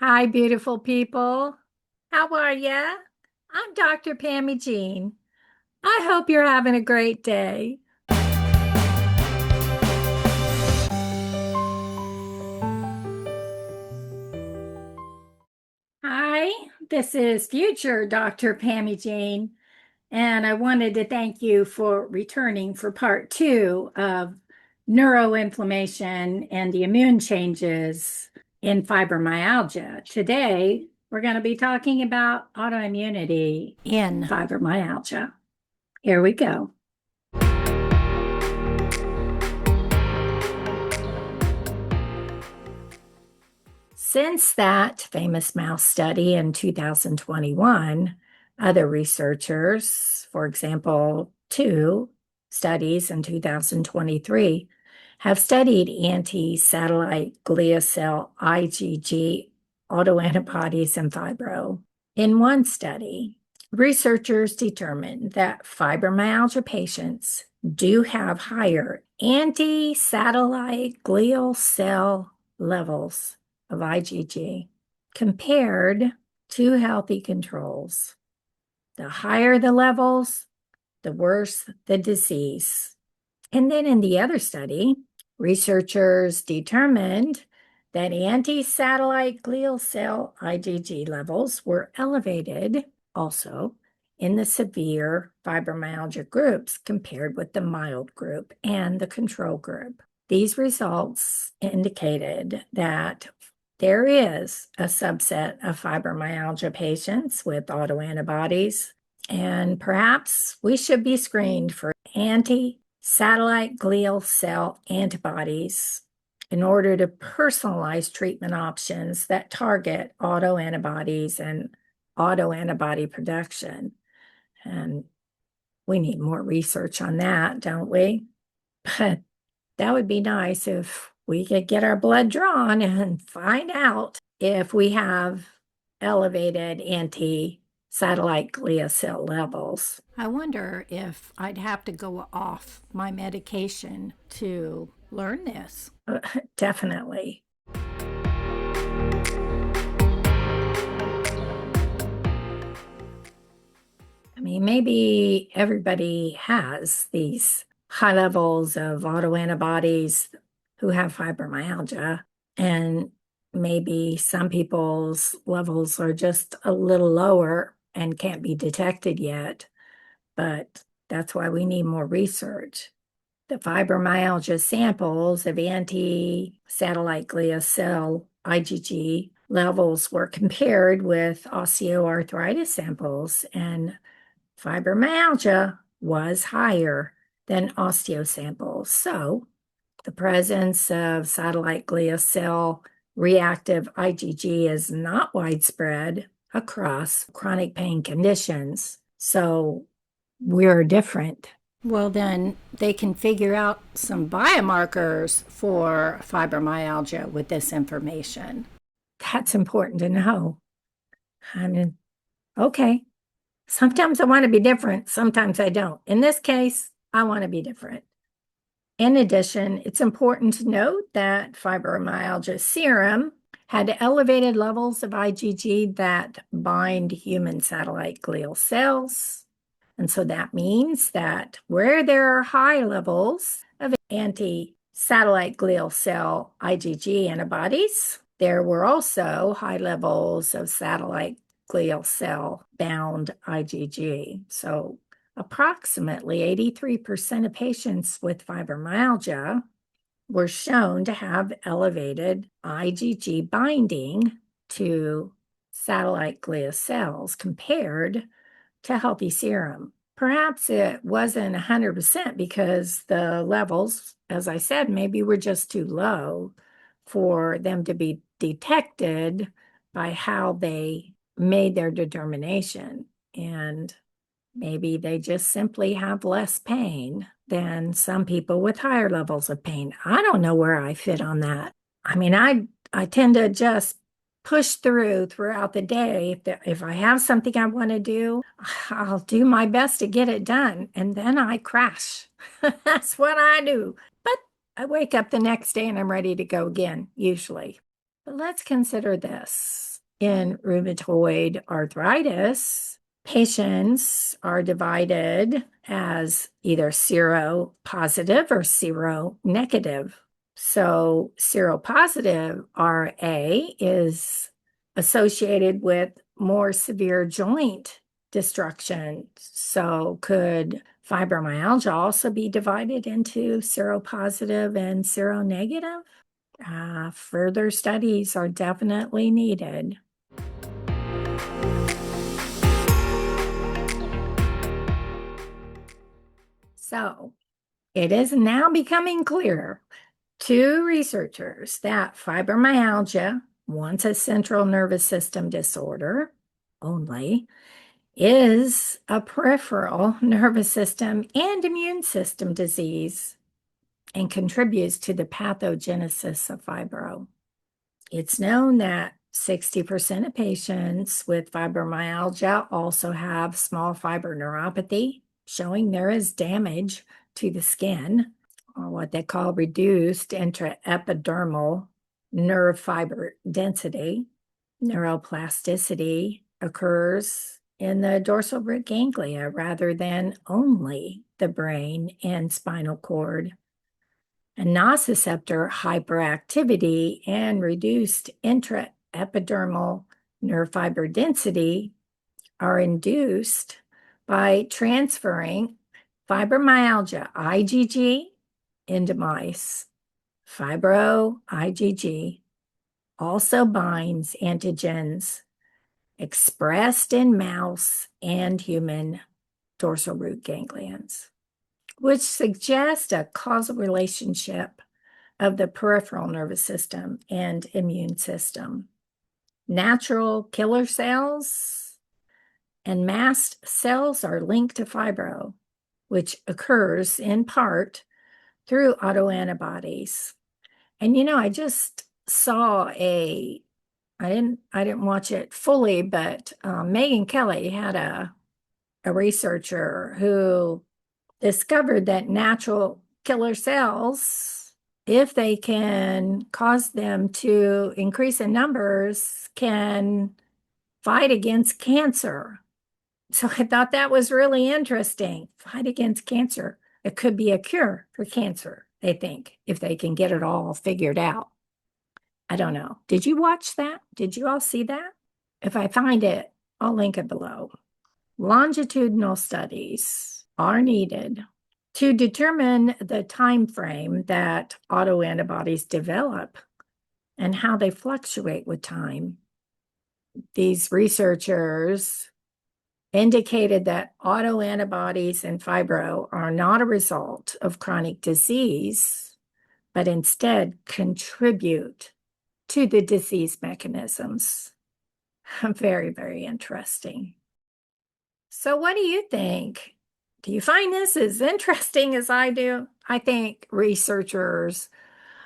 Hi, beautiful people. How are ya? I'm Dr. Pammy Jean. I hope you're having a great day. Hi, this is future Dr. Pammy Jean, and I wanted to thank you for returning for part two of neuroinflammation and the immune changes in fibromyalgia. Today, we're going to be talking about autoimmunity in fibromyalgia. Here we go. Since that famous mouse study in 2021, other researchers, for example, two studies in 2023, have studied anti-satellite glia cell IgG autoantibodies in fibro. In one study, researchers determined that fibromyalgia patients do have higher anti-satellite glial cell levels of IgG compared to healthy controls. The higher the levels, the worse the disease. And then in the other study, researchers determined that anti-satellite glial cell IgG levels were elevated also in the severe fibromyalgia groups compared with the mild group and the control group. These results indicated that there is a subset of fibromyalgia patients with autoantibodies, and perhaps we should be screened for anti-satellite glial cell antibodies in order to personalize treatment options that target autoantibodies and autoantibody production. And we need more research on that, don't we? But that would be nice if we could get our blood drawn and find out if we have elevated anti-satellite glia cell levels. I wonder if I'd have to go off my medication to learn this. Definitely. I mean, maybe everybody has these high levels of autoantibodies who have fibromyalgia, and maybe some people's levels are just a little lower and can't be detected yet, but that's why we need more research. The fibromyalgia samples of anti-satellite glia cell IgG levels were compared with osteoarthritis samples, and fibromyalgia was higher than osteo samples. So the presence of satellite glia cell reactive IgG is not widespread across chronic pain conditions. So we're different. Well, then they can figure out some biomarkers for fibromyalgia with this information. That's important to know. I mean, okay. Sometimes I want to be different, sometimes I don't. In this case, I want to be different. In addition, it's important to note that fibromyalgia serum had elevated levels of IgG that bind human satellite glial cells. And so that means that where there are high levels of anti-satellite glial cell IgG antibodies, there were also high levels of satellite glial cell bound IgG. So approximately 83% of patients with fibromyalgia were shown to have elevated IgG binding to satellite glia cells compared to healthy serum. Perhaps it wasn't 100% because the levels, as I said, maybe were just too low for them to be detected by how they made their determination. And maybe they just simply have less pain than some people with higher levels of pain. I don't know where I fit on that. I mean, I tend to just push throughout the day. If I have something I want to do, I'll do my best to get it done, and then I crash. That's what I do. But I wake up the next day and I'm ready to go again, usually. But let's consider this. in rheumatoid arthritis, patients are divided as either seropositive or seronegative. So seropositive RA is associated with more severe joint destruction. So could fibromyalgia also be divided into seropositive and seronegative? Further studies are definitely needed. So it is now becoming clear to researchers that fibromyalgia, once a central nervous system disorder only, is a peripheral nervous system and immune system disease and contributes to the pathogenesis of fibro. It's known that 60% of patients with fibromyalgia also have small fiber neuropathy, showing there is damage to the skin, or what they call reduced intraepidermal nerve fiber density. Neuroplasticity occurs in the dorsal root ganglia rather than only the brain and spinal cord. And nociceptor hyperactivity and reduced intraepidermal nerve fiber density are induced by transferring fibromyalgia IgG into mice. Fibro IgG also binds antigens expressed in mouse and human dorsal root ganglions, which suggest a causal relationship of the peripheral nervous system and immune system. Natural killer cells and mast cells are linked to fibro, which occurs in part through autoantibodies. And I just saw I didn't watch it fully, but Megan Kelly had a researcher who discovered that natural killer cells, if they can cause them to increase in numbers, can fight against cancer. So I thought that was really interesting. Fight against cancer. It could be a cure for cancer, they think, if they can get it all figured out. I don't know. Did you watch that? Did you all see that? If I find it, I'll link it below. Longitudinal studies are needed to determine the time frame that autoantibodies develop and how they fluctuate with time. These researchers indicated that autoantibodies and fibro are not a result of chronic disease, but instead contribute to the disease mechanisms. Very, very interesting. So what do you think? Do you find this as interesting as I do? I think researchers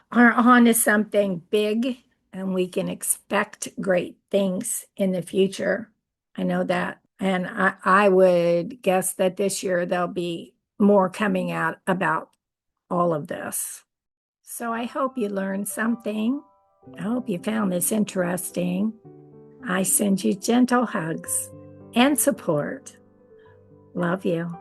are onto something big and we can expect great things in the future. I know that. And I would guess that this year there'll be more coming out about all of this. So I hope you learned something. I hope you found this interesting. I send you gentle hugs and support. Love you.